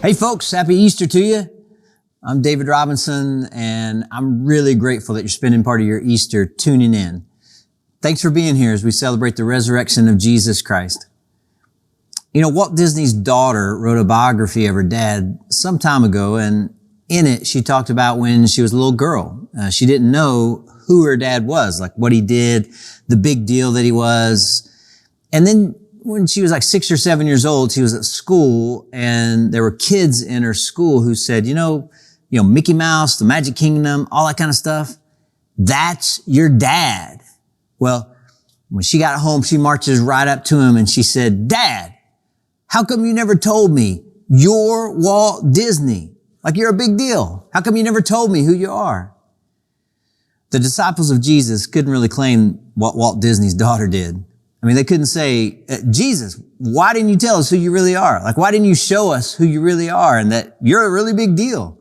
Hey folks, happy Easter to you. I'm David Robinson, and I'm really grateful that you're spending part of your Easter tuning in. Thanks for being here as we celebrate the resurrection of Jesus Christ. You know, Walt Disney's daughter wrote a biography of her dad some time ago, and in it, she talked about when she was a little girl. She didn't know who her dad was, like what he did, the big deal that he was. And then when she was like 6 or 7 years old, she was at school, and there were kids in her school who said, you know, Mickey Mouse, the Magic Kingdom, all that kind of stuff. That's your dad. Well, when she got home, she marches right up to him and she said, Dad, how come you never told me you're Walt Disney? Like you're a big deal. How come you never told me who you are? The disciples of Jesus couldn't really claim what Walt Disney's daughter did. I mean, they couldn't say, Jesus, why didn't you tell us who you really are? Like, why didn't you show us who you really are and that you're a really big deal?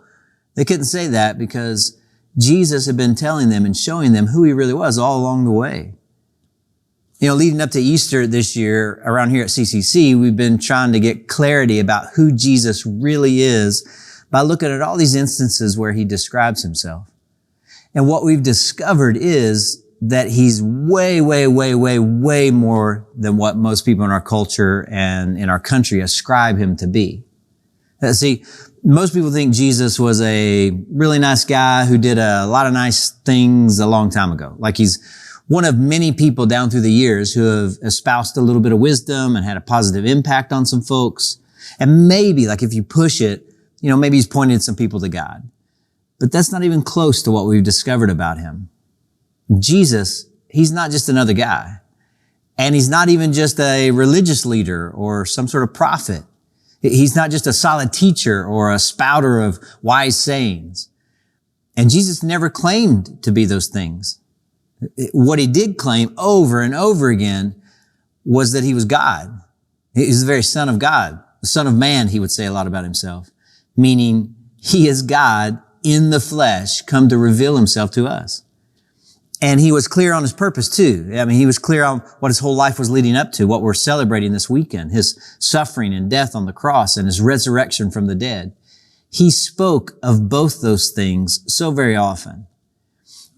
They couldn't say that because Jesus had been telling them and showing them who he really was all along the way. You know, leading up to Easter this year, around here at CCC, we've been trying to get clarity about who Jesus really is by looking at all these instances where he describes himself. And what we've discovered is that he's way, way, way, way, way more than what most people in our culture and in our country ascribe him to be. See, most people think Jesus was a really nice guy who did a lot of nice things a long time ago. Like he's one of many people down through the years who have espoused a little bit of wisdom and had a positive impact on some folks. And maybe, like if you push it, maybe he's pointed some people to God. But that's not even close to what we've discovered about him. Jesus, he's not just another guy. And he's not even just a religious leader or some sort of prophet. He's not just a solid teacher or a spouter of wise sayings. And Jesus never claimed to be those things. What he did claim over and over again was that he was God. He was the very Son of God. The Son of Man, he would say a lot about himself, meaning he is God in the flesh, come to reveal himself to us. And he was clear on his purpose too. I mean, he was clear on what his whole life was leading up to, what we're celebrating this weekend, his suffering and death on the cross and his resurrection from the dead. He spoke of both those things so very often.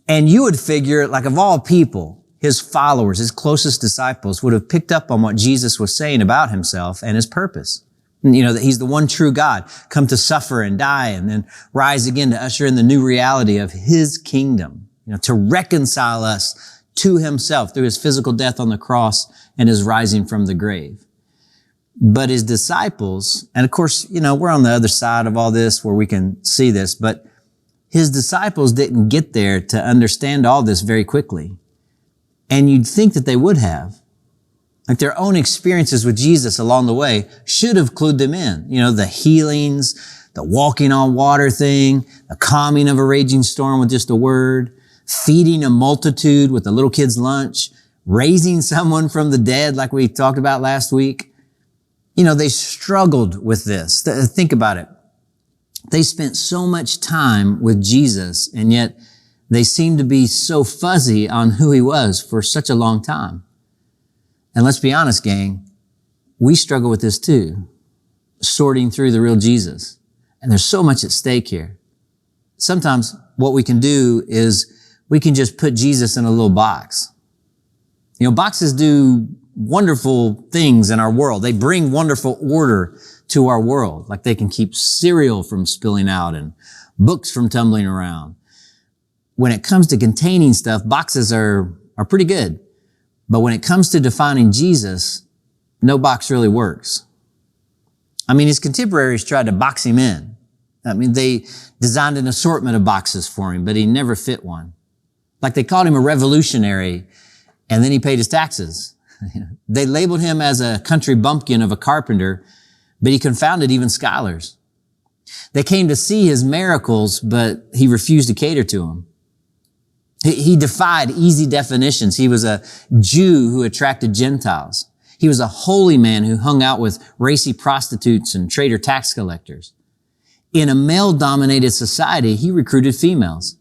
And you would figure, like of all people, his followers, his closest disciples would have picked up on what Jesus was saying about himself and his purpose. That he's the one true God, come to suffer and die and then rise again to usher in the new reality of his kingdom. To reconcile us to himself through his physical death on the cross and his rising from the grave. But his disciples, and of course, we're on the other side of all this where we can see this, but his disciples didn't get there to understand all this very quickly. And you'd think that they would have. Like their own experiences with Jesus along the way should have clued them in. The healings, the walking on water thing, the calming of a raging storm with just a word, feeding a multitude with a little kid's lunch, raising someone from the dead like we talked about last week. They struggled with this. Think about it. They spent so much time with Jesus, and yet they seemed to be so fuzzy on who he was for such a long time. And let's be honest, gang, we struggle with this too, sorting through the real Jesus. And there's so much at stake here. Sometimes what we can do is we can just put Jesus in a little box. Boxes do wonderful things in our world. They bring wonderful order to our world. Like they can keep cereal from spilling out and books from tumbling around. When it comes to containing stuff, boxes are pretty good. But when it comes to defining Jesus, no box really works. I mean, his contemporaries tried to box him in. I mean, they designed an assortment of boxes for him, but he never fit one. Like they called him a revolutionary, and then he paid his taxes. They labeled him as a country bumpkin of a carpenter, but he confounded even scholars. They came to see his miracles, but he refused to cater to them. He defied easy definitions. He was a Jew who attracted Gentiles. He was a holy man who hung out with racy prostitutes and traitor tax collectors. In a male-dominated society, he recruited females.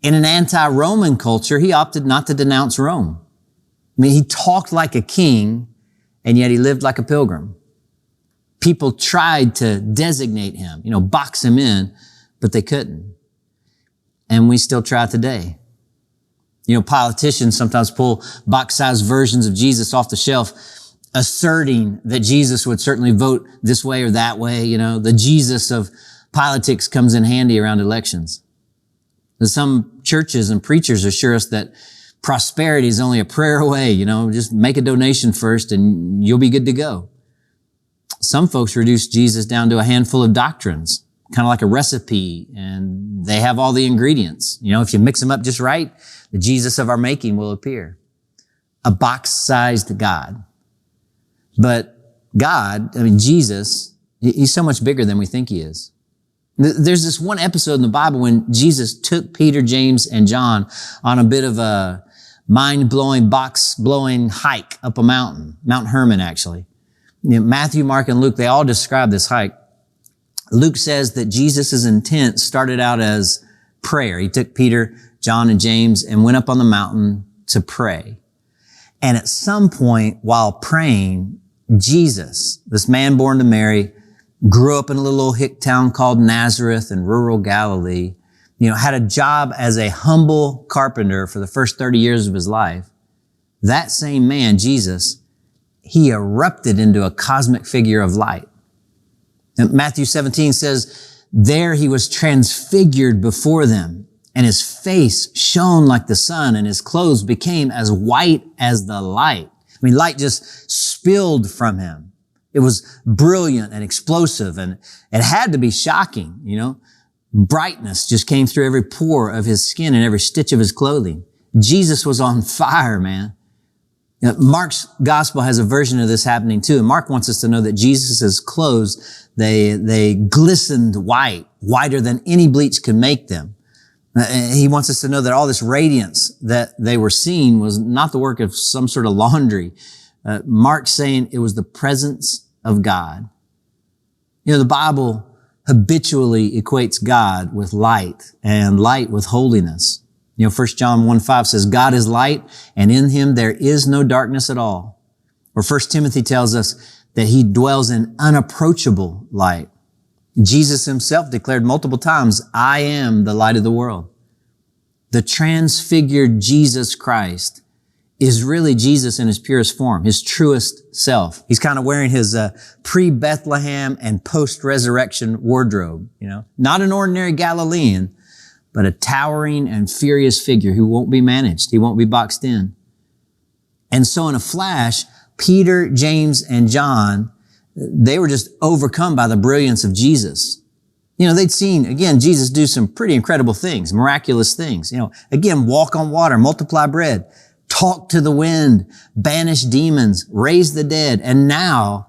In an anti-Roman culture, he opted not to denounce Rome. I mean, he talked like a king, and yet he lived like a pilgrim. People tried to designate him, box him in, but they couldn't. And we still try today. Politicians sometimes pull box-sized versions of Jesus off the shelf, asserting that Jesus would certainly vote this way or that way. The Jesus of politics comes in handy around elections. Some churches and preachers assure us that prosperity is only a prayer away. Just make a donation first and you'll be good to go. Some folks reduce Jesus down to a handful of doctrines, kind of like a recipe, and they have all the ingredients. If you mix them up just right, the Jesus of our making will appear. A box-sized God. But God, Jesus, he's so much bigger than we think he is. There's this one episode in the Bible when Jesus took Peter, James, and John on a bit of a mind-blowing, box-blowing hike up a mountain, Mount Hermon, actually. Matthew, Mark, and Luke, they all describe this hike. Luke says that Jesus' intent started out as prayer. He took Peter, John, and James and went up on the mountain to pray. And at some point while praying, Jesus, this man born to Mary, grew up in a little old hick town called Nazareth in rural Galilee, had a job as a humble carpenter for the first 30 years of his life. That same man, Jesus, he erupted into a cosmic figure of light. And Matthew 17 says, there he was transfigured before them, and his face shone like the sun, and his clothes became as white as the light. Light just spilled from him. It was brilliant and explosive, and it had to be shocking, Brightness just came through every pore of his skin and every stitch of his clothing. Jesus was on fire, man. Mark's gospel has a version of this happening too. And Mark wants us to know that Jesus' clothes, they glistened white, whiter than any bleach could make them. He wants us to know that all this radiance that they were seeing was not the work of some sort of laundry. Mark's saying it was the presence of God. The Bible habitually equates God with light and light with holiness. 1 John 1:5 says, God is light, and in him there is no darkness at all. Or 1 Timothy tells us that he dwells in unapproachable light. Jesus himself declared multiple times, I am the light of the world. The transfigured Jesus Christ is really Jesus in his purest form, his truest self. He's kind of wearing his pre-Bethlehem and post-resurrection wardrobe, Not an ordinary Galilean, but a towering and furious figure who won't be managed. He won't be boxed in. And so in a flash, Peter, James, and John, they were just overcome by the brilliance of Jesus. They'd seen, again, Jesus do some pretty incredible things, miraculous things. Again, walk on water, multiply bread, talk to the wind, banish demons, raise the dead. And now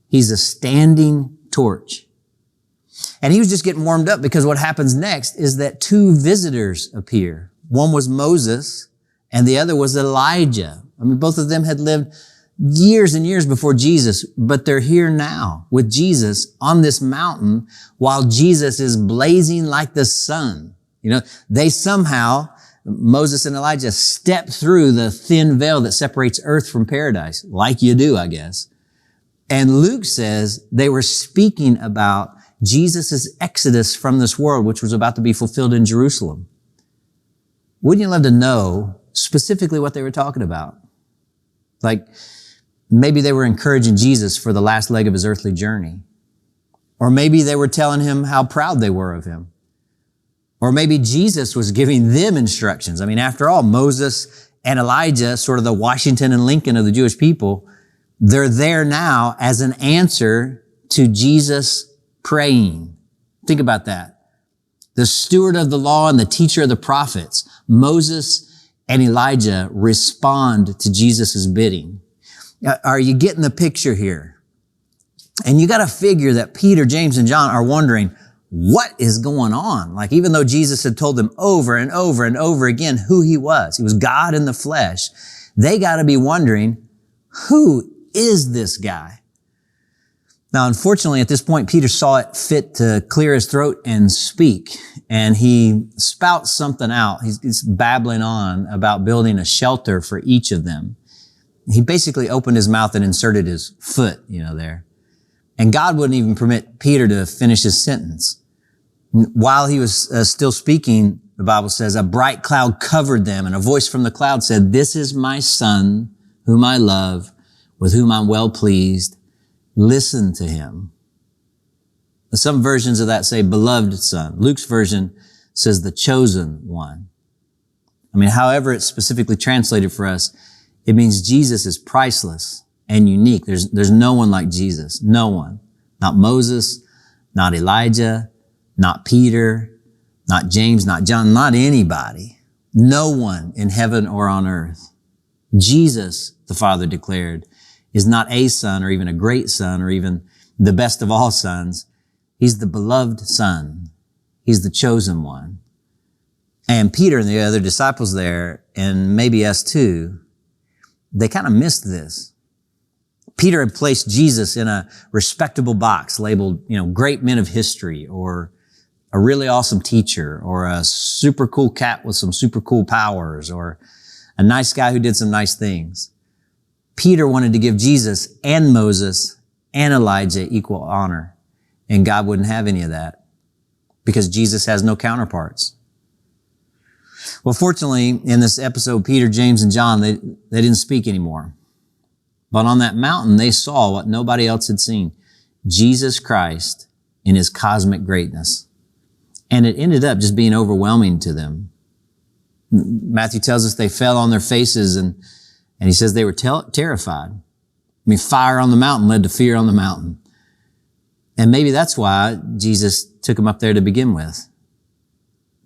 he's a standing torch. And he was just getting warmed up because what happens next is that two visitors appear. One was Moses and the other was Elijah. Both of them had lived years and years before Jesus, but they're here now with Jesus on this mountain while Jesus is blazing like the sun. They somehow, Moses and Elijah, step through the thin veil that separates earth from paradise, like you do, I guess. And Luke says they were speaking about Jesus' exodus from this world, which was about to be fulfilled in Jerusalem. Wouldn't you love to know specifically what they were talking about? Like, maybe they were encouraging Jesus for the last leg of his earthly journey. Or maybe they were telling him how proud they were of him. Or maybe Jesus was giving them instructions. After all, Moses and Elijah, sort of the Washington and Lincoln of the Jewish people, they're there now as an answer to Jesus praying. Think about that. The steward of the law and the teacher of the prophets, Moses and Elijah, respond to Jesus' bidding. Are you getting the picture here? And you got to figure that Peter, James, and John are wondering, what is going on? Even though Jesus had told them over and over and over again who he was God in the flesh, they got to be wondering, who is this guy? Now, unfortunately, at this point, Peter saw it fit to clear his throat and speak. And he spouts something out. He's babbling on about building a shelter for each of them. He basically opened his mouth and inserted his foot, there. And God wouldn't even permit Peter to finish his sentence. While he was still speaking, the Bible says, a bright cloud covered them, and a voice from the cloud said, "This is my son, whom I love, with whom I'm well pleased. Listen to him." Some versions of that say beloved son. Luke's version says the chosen one. I mean, however it's specifically translated for us, it means Jesus is priceless and unique. There's no one like Jesus. No one. Not Moses, not Elijah, not Peter, not James, not John, not anybody. No one in heaven or on earth. Jesus, the Father declared, is not a son or even a great son or even the best of all sons. He's the beloved son. He's the chosen one. And Peter and the other disciples there, and maybe us too, they kind of missed this. Peter had placed Jesus in a respectable box labeled, great men of history, or a really awesome teacher, or a super cool cat with some super cool powers, or a nice guy who did some nice things. Peter wanted to give Jesus and Moses and Elijah equal honor, and God wouldn't have any of that because Jesus has no counterparts. Well, fortunately, in this episode, Peter, James, and John, they didn't speak anymore. But on that mountain, they saw what nobody else had seen, Jesus Christ in his cosmic greatness. And it ended up just being overwhelming to them. Matthew tells us they fell on their faces, and he says they were terrified. I mean, fire on the mountain led to fear on the mountain. And maybe that's why Jesus took them up there to begin with,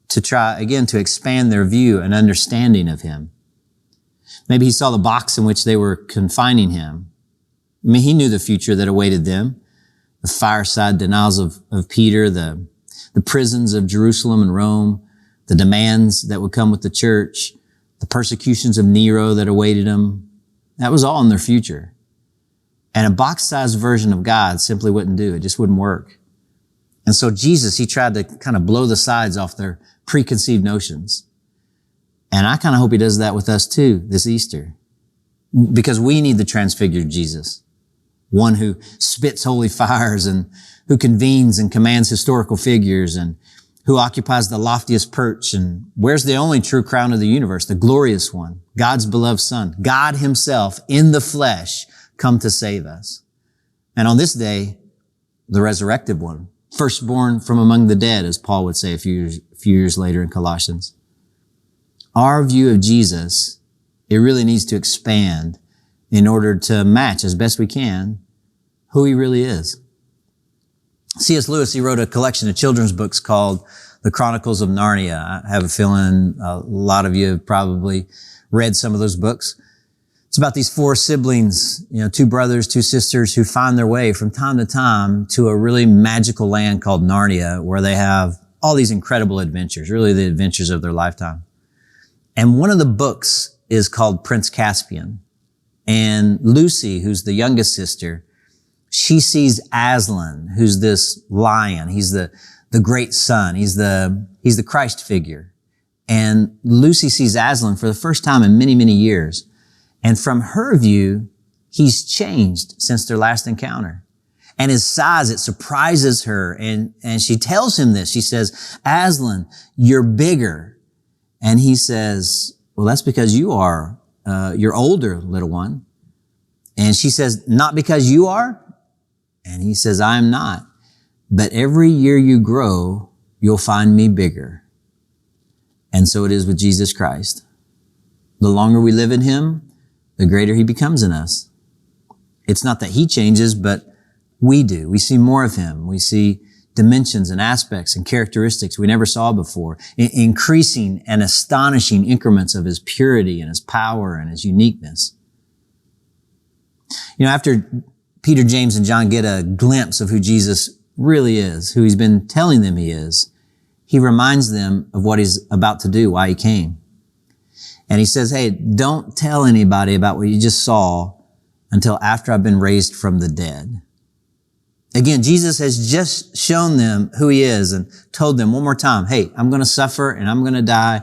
to try, again, to expand their view and understanding of him. Maybe he saw the box in which they were confining him. I mean, he knew the future that awaited them, the fireside denials of Peter, the prisons of Jerusalem and Rome, the demands that would come with the church, the persecutions of Nero that awaited them. That was all in their future. And a box-sized version of God simply wouldn't do. It just wouldn't work. And so Jesus, he tried to kind of blow the sides off their preconceived notions. And I kind of hope he does that with us too this Easter, because we need the transfigured Jesus, one who spits holy fires and who convenes and commands historical figures and who occupies the loftiest perch and wears the only true crown of the universe, the glorious one, God's beloved Son, God himself in the flesh, come to save us. And on this day, the resurrected one, firstborn from among the dead, as Paul would say a few years later in Colossians. Our view of Jesus, it really needs to expand in order to match as best we can who he really is. C.S. Lewis, he wrote a collection of children's books called The Chronicles of Narnia. I have a feeling a lot of you have probably read some of those books. It's about these four siblings, two brothers, two sisters who find their way from time to time to a really magical land called Narnia, where they have all these incredible adventures, really the adventures of their lifetime. And one of the books is called Prince Caspian. And Lucy, who's the youngest sister, she sees Aslan, who's this lion. He's the great son. He's the Christ figure. And Lucy sees Aslan for the first time in many, many years. And from her view, he's changed since their last encounter. And his size, it surprises her. And she tells him this. She says, "Aslan, you're bigger." And he says, "Well, that's because you are. You're older, little one." And she says, "Not because you are?" And he says, "I am not. But every year you grow, you'll find me bigger." And so it is with Jesus Christ. The longer we live in him, the greater he becomes in us. It's not that he changes, but we do. We see more of him. We see dimensions and aspects and characteristics we never saw before, increasing and astonishing increments of his purity and his power and his uniqueness. After Peter, James, and John get a glimpse of who Jesus really is, who he's been telling them he is, he reminds them of what he's about to do, why he came. And he says, "Hey, don't tell anybody about what you just saw until after I've been raised from the dead." Again, Jesus has just shown them who he is and told them one more time, "Hey, I'm going to suffer and I'm going to die,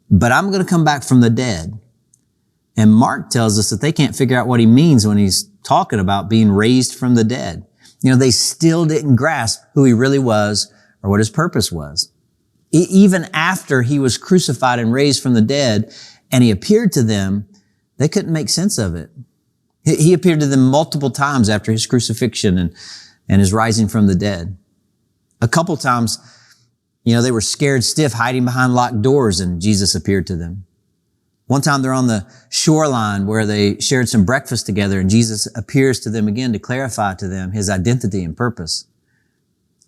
but I'm going to come back from the dead." And Mark tells us that they can't figure out what he means when he's talking about being raised from the dead. They still didn't grasp who he really was or what his purpose was. Even after he was crucified and raised from the dead and he appeared to them, they couldn't make sense of it. He appeared to them multiple times after his crucifixion and his rising from the dead. A couple times, they were scared stiff, hiding behind locked doors, and Jesus appeared to them. One time they're on the shoreline where they shared some breakfast together, and Jesus appears to them again to clarify to them his identity and purpose.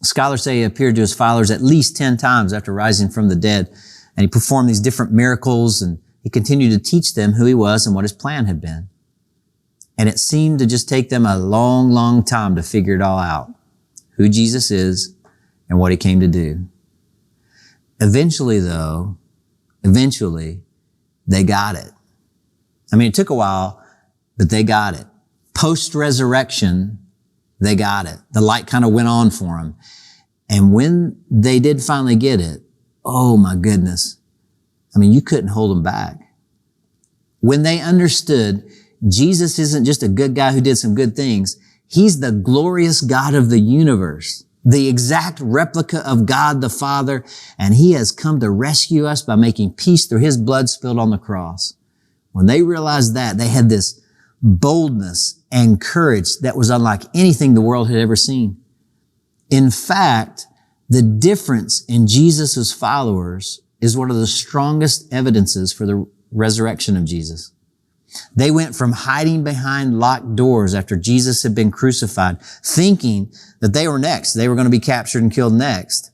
Scholars say he appeared to his followers at least 10 times after rising from the dead, and he performed these different miracles, and he continued to teach them who he was and what his plan had been. And it seemed to just take them a long, long time to figure it all out, who Jesus is and what he came to do. Eventually, they got it. It took a while, but they got it. Post-resurrection, they got it. The light kind of went on for them. And when they did finally get it, oh my goodness. You couldn't hold them back. When they understood Jesus isn't just a good guy who did some good things. He's the glorious God of the universe, the exact replica of God the Father, and he has come to rescue us by making peace through his blood spilled on the cross. When they realized that, they had this boldness and courage that was unlike anything the world had ever seen. In fact, the difference in Jesus' followers is one of the strongest evidences for the resurrection of Jesus. They went from hiding behind locked doors after Jesus had been crucified, thinking that they were next, they were going to be captured and killed next,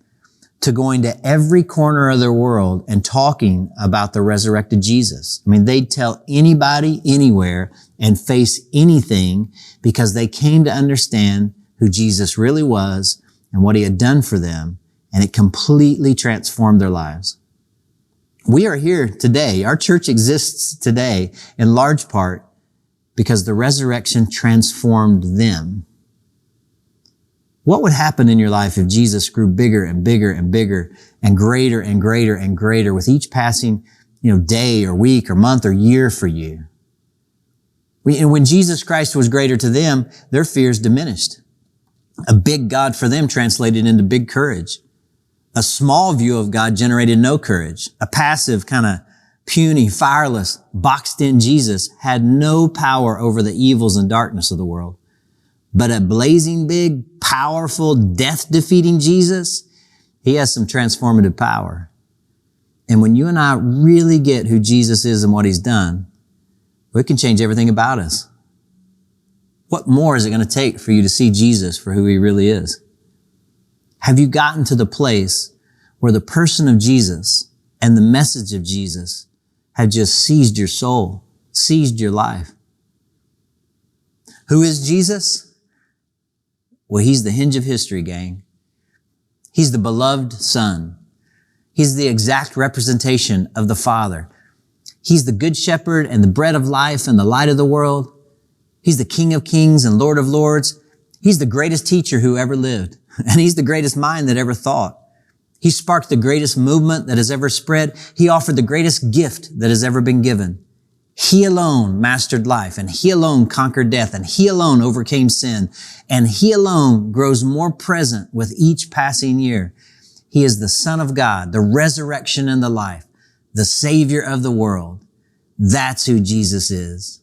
to going to every corner of their world and talking about the resurrected Jesus. They'd tell anybody, anywhere, and face anything because they came to understand who Jesus really was and what he had done for them, and it completely transformed their lives. We are here today. Our church exists today in large part because the resurrection transformed them. What would happen in your life if Jesus grew bigger and bigger and bigger and greater and greater and greater with each passing, day or week or month or year for you? And when Jesus Christ was greater to them, their fears diminished. A big God for them translated into big courage. A small view of God generated no courage. A passive, kind of puny, fireless, boxed-in Jesus had no power over the evils and darkness of the world. But a blazing big, powerful, death-defeating Jesus, he has some transformative power. And when you and I really get who Jesus is and what he's done, we can change everything about us. What more is it going to take for you to see Jesus for who he really is? Have you gotten to the place where the person of Jesus and the message of Jesus have just seized your soul, seized your life? Who is Jesus? Well, he's the hinge of history, gang. He's the beloved Son. He's the exact representation of the Father. He's the good shepherd and the bread of life and the light of the world. He's the King of kings and Lord of lords. He's the greatest teacher who ever lived. And he's the greatest mind that ever thought. He sparked the greatest movement that has ever spread. He offered the greatest gift that has ever been given. He alone mastered life, and he alone conquered death, and he alone overcame sin, and he alone grows more present with each passing year. He is the Son of God, the resurrection and the life, the Savior of the world. That's who Jesus is.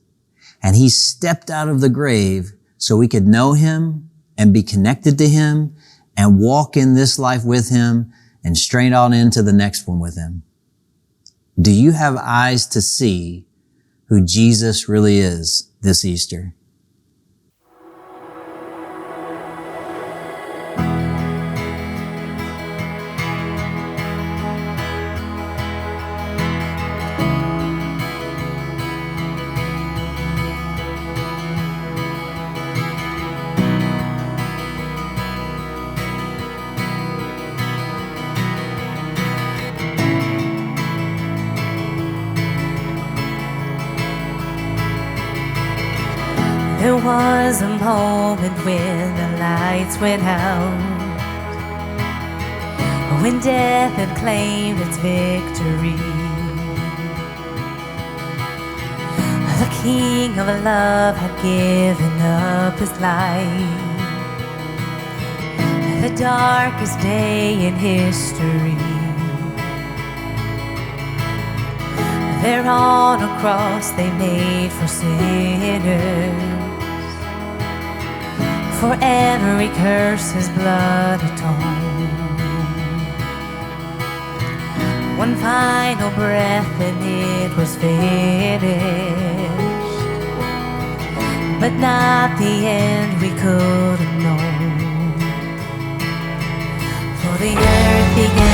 And he stepped out of the grave so we could know him and be connected to him and walk in this life with him and straight on into the next one with him. Do you have eyes to see who Jesus really is this Easter? There was a moment when the lights went out, when death had claimed its victory. The King of love had given up his life the darkest day in history. There on a cross they made for sinners. For every curse his blood atoned. One final breath and it was finished. But not the end we could have known. For the earth began